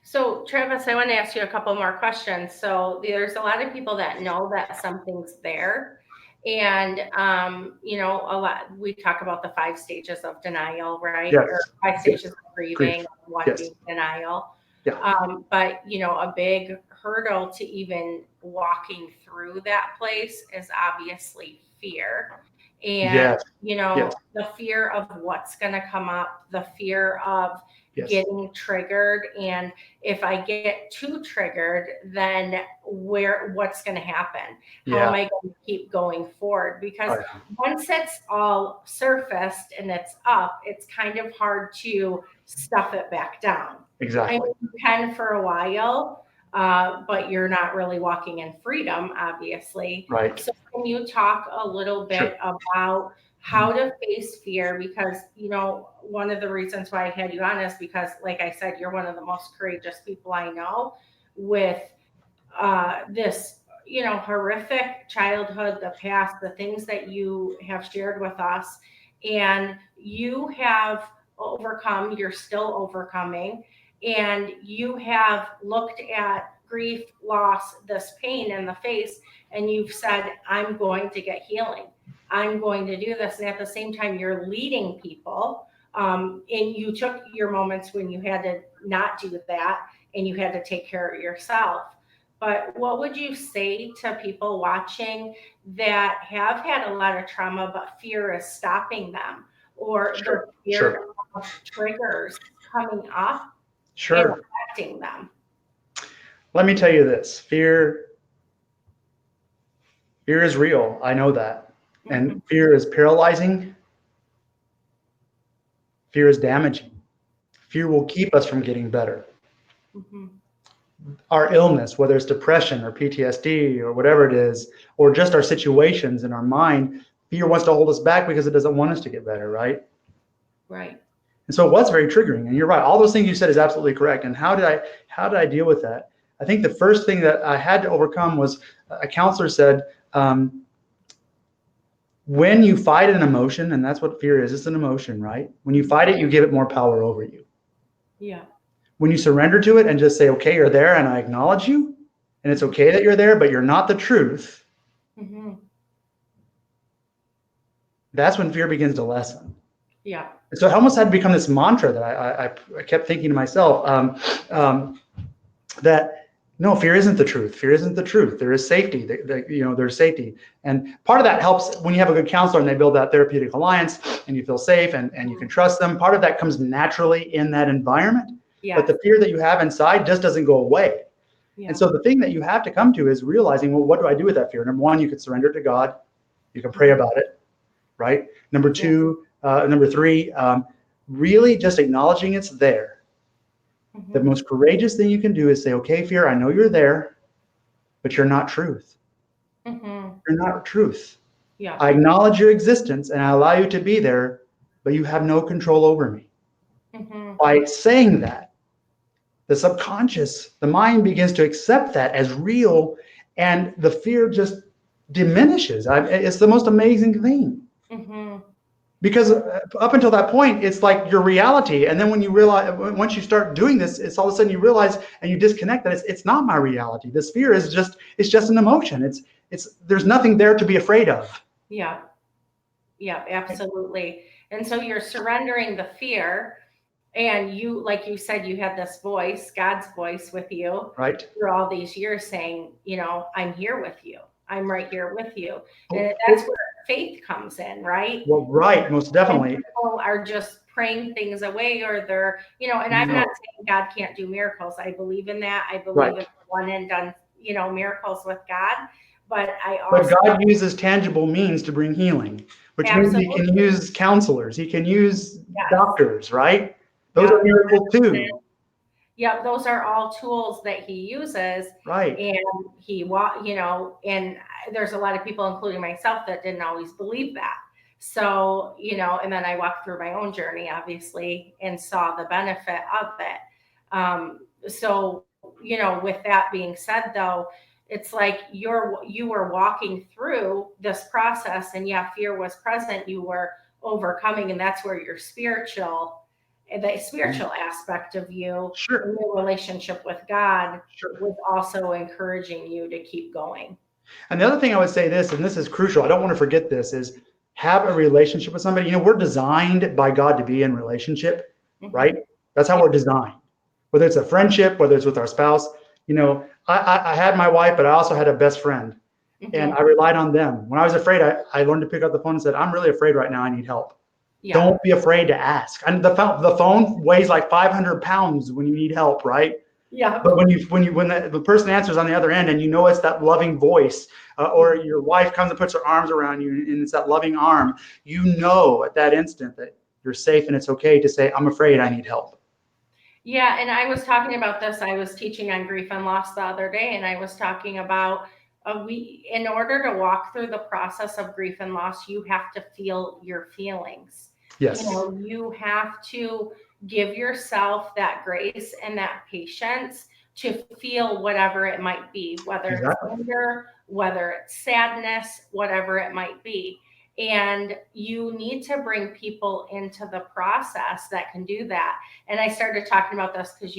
So, Travis, I want to ask you a couple more questions. So, there's a lot of people that know that something's there. And, a lot, we talk about the 5 stages of denial, right? Yes. Or 5 stages of grieving, Grief. one Yes. being denial. Yeah. But, a big hurdle to even walking through that place is obviously fear. And, Yes. Yes. the fear of what's going to come up, the fear of Yes. getting triggered. And if I get too triggered, then what's going to happen? How am I going to keep going forward? Because once it's all surfaced and it's up, it's kind of hard to stuff it back down. Exactly. I mean, you can for a while, but you're not really walking in freedom, obviously. Right. So can you talk a little bit about how to face fear? Because, one of the reasons why I had you on is because, like I said, you're one of the most courageous people I know with this, horrific childhood, the past, the things that you have shared with us. And you have overcome, you're still overcoming, and you have looked at grief, loss, this pain in the face, and you've said, I'm going to get healing. I'm going to do this. And at the same time, you're leading people. And you took your moments when you had to not do that and you had to take care of yourself. But what would you say to people watching that have had a lot of trauma, but fear is stopping them, or the fear of triggers coming up and affecting them? Let me tell you this. Fear is real. I know that. And fear is paralyzing. Fear is damaging. Fear will keep us from getting better. Our illness, whether it's depression or PTSD or whatever it is, or just our situations in our mind, fear wants to hold us back because it doesn't want us to get better, right? Right. And so it was very triggering. And you're right. All those things you said is absolutely correct. And how did I deal with that? I think the first thing that I had to overcome was a counselor said, when you fight an emotion, and that's what fear is, it's an emotion, right? When you fight it, you give it more power over you. Yeah. When you surrender to it and just say, okay, you're there and I acknowledge you, and it's okay that you're there, but you're not the truth. That's when fear begins to lessen. Yeah. So it almost had to become this mantra that I kept thinking to myself, that no, fear isn't the truth. Fear isn't the truth. There is safety. There's safety. And part of that helps when you have a good counselor and they build that therapeutic alliance and you feel safe and you can trust them. Part of that comes naturally in that environment. Yeah. But the fear that you have inside just doesn't go away. Yeah. And so the thing that you have to come to is realizing, well, what do I do with that fear? Number one, you can surrender it to God. You can pray about it, right? Number two, number three, really just acknowledging it's there. The most courageous thing you can do is say, okay, fear, I know you're there, but you're not truth. You're not truth. Yeah. I acknowledge your existence and I allow you to be there, but you have no control over me. By saying that, the subconscious, the mind begins to accept that as real, and the fear just diminishes. It's the most amazing thing. Because up until that point, it's like your reality. And then when you realize, once you start doing this, it's all of a sudden you realize and you disconnect that it's not my reality. This fear is just an emotion. There's nothing there to be afraid of. Yeah. Yeah, absolutely. And so you're surrendering the fear, and you, like you said, you had this voice, God's voice with you, right, through all these years saying, I'm here with you. I'm right here with you. And that's where faith comes in, right? Well, right, most definitely. And people are just praying things away, or they're, and I'm not saying God can't do miracles. I believe in that. I believe in one and done, miracles with God. But God uses tangible means to bring healing, which means he can use counselors. He can use doctors, right? Those are miracles too. Yeah, those are all tools that he uses. Right. And and there's a lot of people, including myself, that didn't always believe that. So, and then I walked through my own journey, obviously, and saw the benefit of it. So, with that being said, though, it's like you were walking through this process, and yeah, fear was present. You were overcoming, and that's where the spiritual aspect of you Sure. and your relationship with God Sure. was also encouraging you to keep going. And the other thing I would say this, and this is crucial, I don't want to forget this, is have a relationship with somebody. We're designed by God to be in relationship, right? That's how we're designed. Whether it's a friendship, whether it's with our spouse. I had my wife, but I also had a best friend, and I relied on them. When I was afraid, I learned to pick up the phone and said, I'm really afraid right now. I need help. Yeah. Don't be afraid to ask. And the phone weighs like 500 pounds when you need help, right? Yeah. But when the person answers on the other end, and it's that loving voice, or your wife comes and puts her arms around you, and it's that loving arm, at that instant that you're safe, and it's okay to say, I'm afraid, I need help. Yeah, and I was talking about this. I was teaching on grief and loss the other day, and I was talking about in order to walk through the process of grief and loss, you have to feel your feelings. Yes. You have to give yourself that grace and that patience to feel whatever it might be, whether it's anger, whether it's sadness, whatever it might be. And you need to bring people into the process that can do that. And I started talking about this because,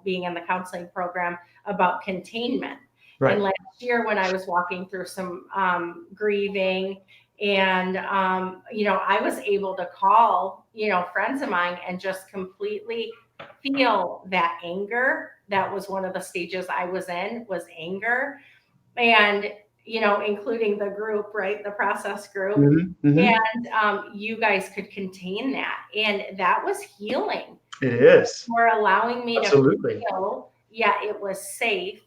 being in the counseling program, about containment. Right. And last year when I was walking through some grieving, and, I was able to call, friends of mine and just completely feel that anger. That was one of the stages I was in, was anger. And, including the group, right? The process group. And you guys could contain that. And that was healing. It is. For allowing me Absolutely. to feel, it was safe.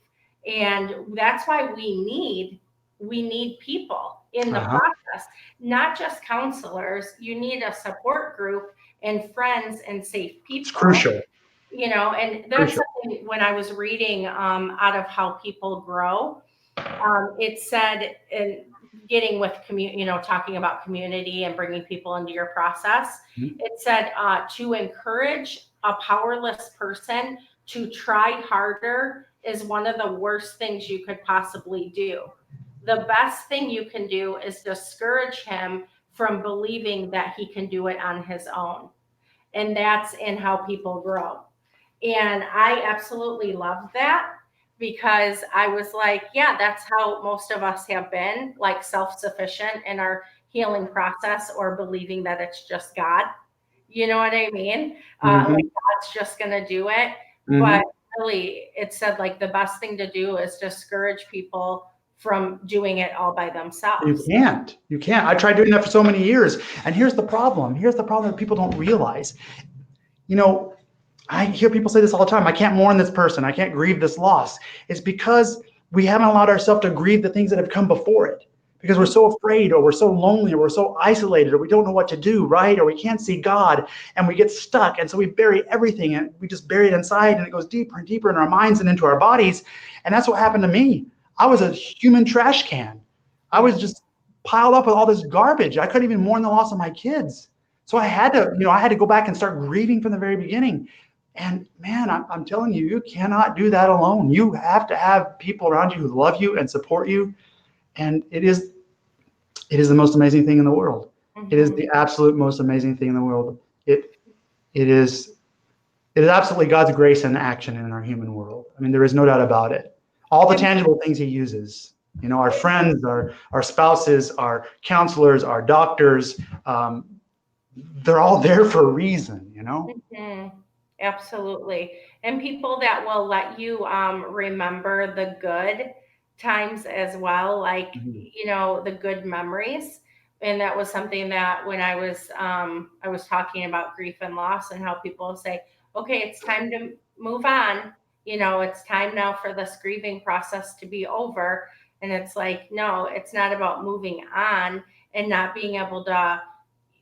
And that's why we need people in the process, not just counselors. You need a support group and friends and safe people. It's crucial. And there's something when I was reading out of How People Grow, it said, in getting with talking about community and bringing people into your process, it said to encourage a powerless person to try harder is one of the worst things you could possibly do. The best thing you can do is discourage him from believing that he can do it on his own. And that's in How People Grow. And I absolutely love that, because I was like, yeah, that's how most of us have been, like self-sufficient in our healing process, or believing that it's just God. You know what I mean? Like God's just going to do it. But really, it said like the best thing to do is discourage people from doing it all by themselves. You can't. I tried doing that for so many years. And here's the problem. That people don't realize. I hear people say this all the time. I can't mourn this person. I can't grieve this loss. It's because we haven't allowed ourselves to grieve the things that have come before it, because we're so afraid, or we're so lonely, or we're so isolated, or we don't know what to do, right? Or we can't see God, and we get stuck. And so we bury everything, and we just bury it inside, and it goes deeper and deeper in our minds and into our bodies. And that's what happened to me. I was a human trash can. I was just piled up with all this garbage. I couldn't even mourn the loss of my kids. So I had to go back and start grieving from the very beginning. And man, I'm telling you, you cannot do that alone. You have to have people around you who love you and support you. And it is the most amazing thing in the world. It is the absolute most amazing thing in the world. It is absolutely God's grace in action in our human world. I mean, there is no doubt about it. All the tangible things he uses, our friends, our spouses, our counselors, our doctors, they're all there for a reason, Absolutely. And people that will let you remember the good times as well, like, the good memories. And that was something that when I was talking about grief and loss, and how people say, okay, it's time to move on. It's time now for this grieving process to be over. And it's like, no, it's not about moving on and not being able to,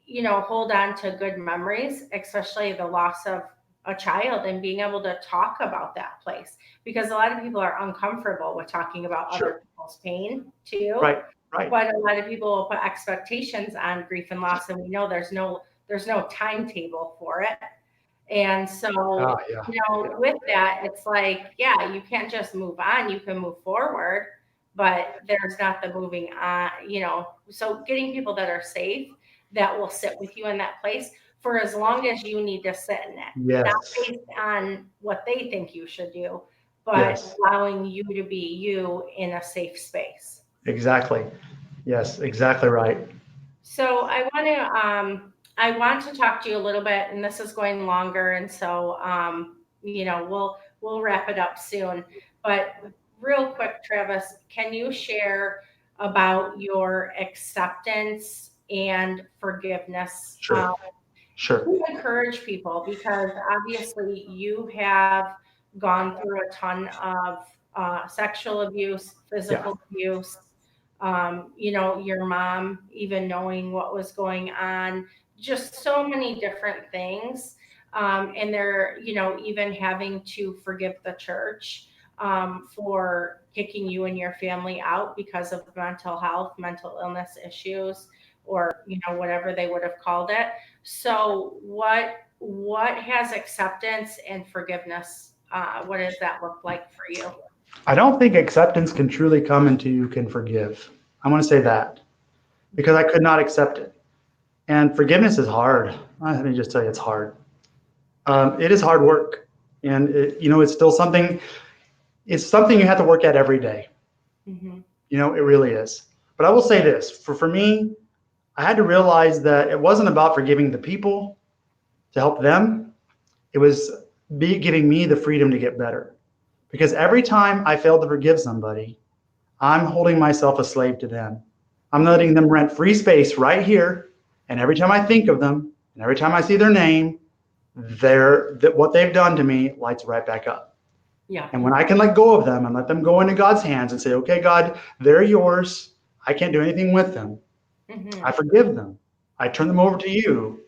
hold on to good memories, especially the loss of a child, and being able to talk about that place, because a lot of people are uncomfortable with talking about other people's pain too. Right. But a lot of people will put expectations on grief and loss, and we know there's no timetable for it. And so, Yeah. with that, it's like, yeah, you can't just move on. You can move forward, but there's not the moving on, So getting people that are safe, that will sit with you in that place for as long as you need to sit in it, not Yes. based on what they think you should do, but Yes. allowing you to be you in a safe space. Exactly. Yes. Exactly right. So I want to talk to you a little bit, and this is going longer, and so we'll wrap it up soon. But real quick, Travis, can you share about your acceptance and forgiveness Sure. Sure. to encourage people? Because obviously you have gone through a ton of sexual abuse, Yeah. physical abuse, your mom even knowing what was going on, just so many different things. And they're, even having to forgive the church for kicking you and your family out because of mental health, mental illness issues, or, whatever they would have called it. So what has acceptance and forgiveness? What does that look like for you? I don't think acceptance can truly come until you can forgive. I want to say that because I could not accept it. And forgiveness is hard. Let me just tell you, it's hard. It is hard work. And it's still something, it's something you have to work at every day. Mm-hmm. It really is. But I will say this, for me, I had to realize that it wasn't about forgiving the people to help them. It was giving me the freedom to get better. Because every time I failed to forgive somebody, I'm holding myself a slave to them. I'm letting them rent free space right here. And every time I think of them, and every time I see their name, what they've done to me lights right back up. Yeah. And when I can let go of them and let them go into God's hands and say, okay, God, they're yours. I can't do anything with them. Mm-hmm. I forgive them. I turn them over to you.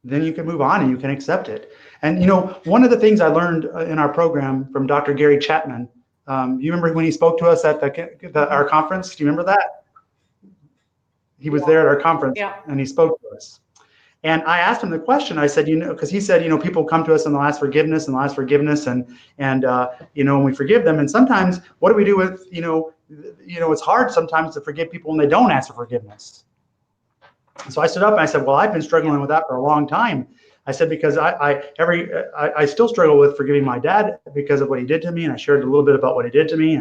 Then you can move on and you can accept it. And one of the things I learned in our program from Dr. Gary Chapman, you remember when he spoke to us at our conference? Do you remember that? He was there at our conference Yeah. and he spoke to us. And I asked him the question. I said, because he said, people come to us and they'll ask forgiveness and they'll ask forgiveness, and and we forgive them. And sometimes, what do we do with, it's hard sometimes to forgive people when they don't ask for forgiveness. So I stood up and I said, well, I've been struggling with that for a long time. I said, because I still struggle with forgiving my dad because of what he did to me, and I shared a little bit about what he did to me,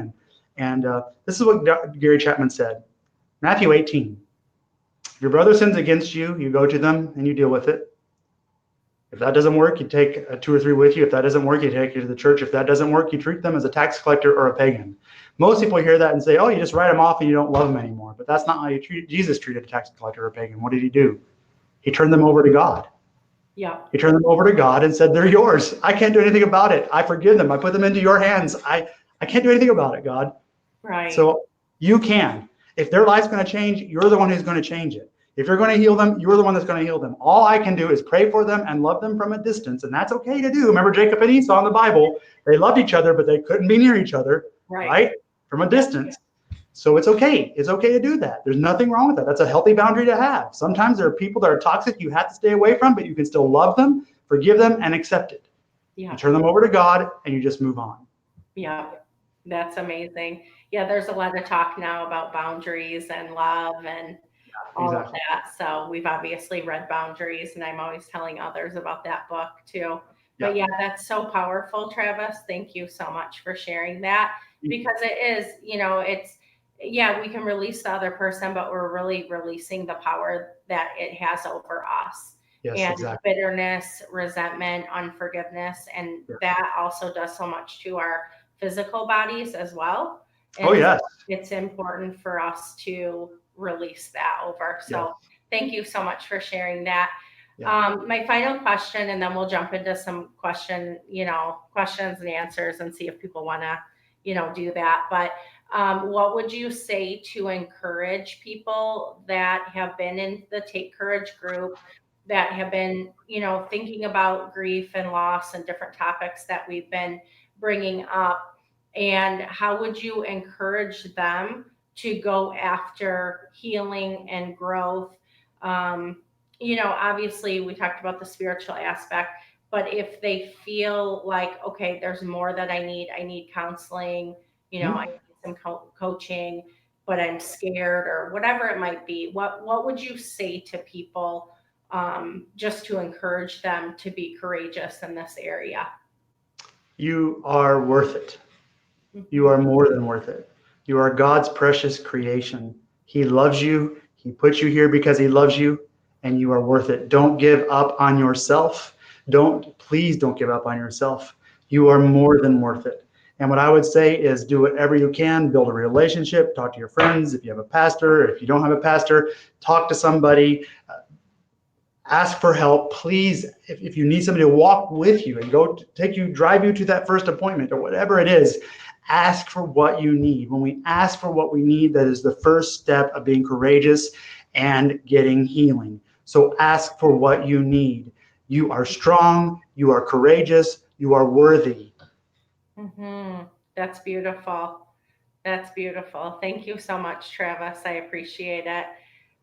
and this is what Gary Chapman said, Matthew 18. If your brother sins against you, you go to them and you deal with it. If that doesn't work, you take 2 or 3 with you. If that doesn't work, you take you to the church. If that doesn't work, you treat them as a tax collector or a pagan. Most people hear that and say, oh, you just write them off and you don't love them anymore. But that's not how Jesus treated a tax collector or a pagan. What did he do? He turned them over to God. Yeah. He turned them over to God and said, they're yours. I can't do anything about it. I forgive them. I put them into your hands. I can't do anything about it, God. Right. So you can. If their life's going to change, you're the one who's going to change it. If you're going to heal them, you're the one that's going to heal them. All I can do is pray for them and love them from a distance, and that's okay to do. Remember Jacob and Esau in the Bible? They loved each other, but they couldn't be near each other, right? From a distance. So it's okay. It's okay to do that. There's nothing wrong with that. That's a healthy boundary to have. Sometimes there are people that are toxic you have to stay away from, but you can still love them, forgive them, and accept it. Yeah. You turn them over to God, and you just move on. Yeah. That's amazing. Yeah, there's a lot of talk now about boundaries and love and all of Exactly. that. So we've obviously read Boundaries, and I'm always telling others about that book too. But yeah, that's so powerful, Travis. Thank you so much for sharing that, because it is, yeah, we can release the other person, but we're really releasing the power that it has over us. Yes, And exactly. bitterness, resentment, unforgiveness, and that also does so much to our physical bodies as well. And Oh, yes. it's important for us to release that over. So thank you so much for sharing that. My final question, and then we'll jump into some questions and answers and see if people want to, do that. But what would you say to encourage people that have been in the Take Courage group, that have been, thinking about grief and loss and different topics that we've been bringing up? And how would you encourage them to go after healing and growth Obviously we talked about the spiritual aspect, but if they feel like, okay, there's more that I need counseling, I Mhm. need some coaching, but I'm scared or whatever it might be, what would you say to people, just to encourage them to be courageous in this area? You are worth it. You Hmm. are more than worth it. You are God's precious creation. He loves you. He put you here because he loves you, and you are worth it. Don't give up on yourself. Please don't give up on yourself. You are more than worth it. And what I would say is do whatever you can, build a relationship, talk to your friends. If you have a pastor, if you don't have a pastor, talk to somebody, ask for help. Please, if you need somebody to walk with you and drive you to that first appointment or whatever it is, ask for what you need. When we ask for what we need, that is the first step of being courageous and getting healing. So ask for what you need. You are strong, you are courageous, you are worthy. Hmm. That's beautiful. That's beautiful. Thank you so much, Travis. I appreciate it.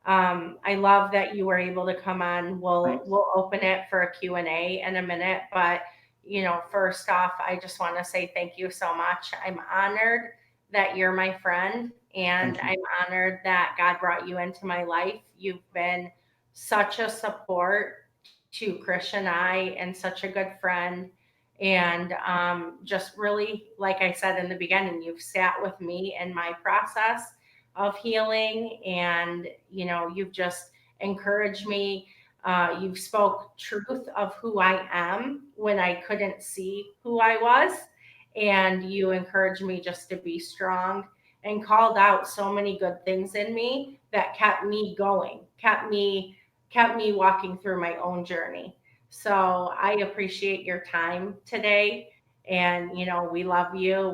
I love that you were able to come on. Thanks. We'll open it for a Q and A in a minute, but first off, I just want to say thank you so much. I'm honored that you're my friend, and Thank you. I'm honored that God brought you into my life. You've been such a support to Chris and I, and such a good friend. And just really, like I said in the beginning, you've sat with me in my process of healing, and you've just encouraged me. You've spoke truth of who I am when I couldn't see who I was, and you encouraged me just to be strong, and called out so many good things in me that kept me going, kept me walking through my own journey. So I appreciate your time today. And we love you.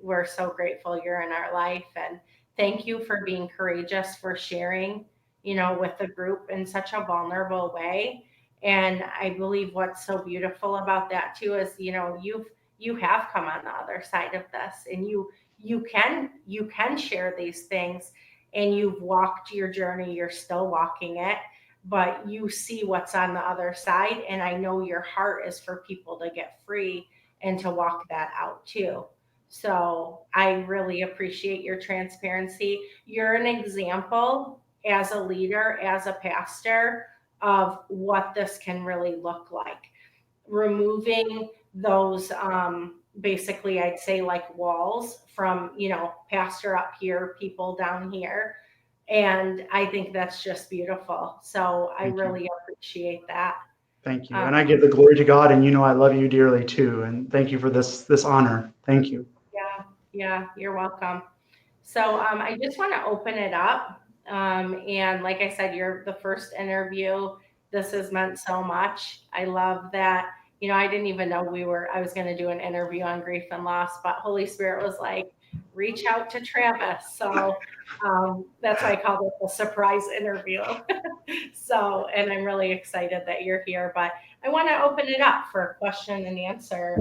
We're so grateful you're in our life. And thank you for being courageous, for sharing, with the group in such a vulnerable way. And I believe what's so beautiful about that too is, you have come on the other side of this, and you can share these things, and you've walked your journey, you're still walking it, but you see what's on the other side. And I know your heart is for people to get free and to walk that out too. So I really appreciate your transparency. You're an example as a leader, as a pastor, of what this can really look like. Removing those, basically, I'd say, like walls from, pastor up here, people down here. And I think that's just beautiful. So I Thank you. really appreciate that. Thank you. Um, And I give the glory to God, and I love you dearly too. And thank you for this honor. Thank you. yeah, yeah, you're welcome. So I just want to open it up. And like I said, you're the first interview. This has meant so much. I love that. I didn't even know I was going to do an interview on grief and loss, but Holy Spirit was like, reach out to Travis. So that's why I called it a surprise interview. So, and I'm really excited that you're here, but I want to open it up for question and answer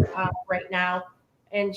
right now. And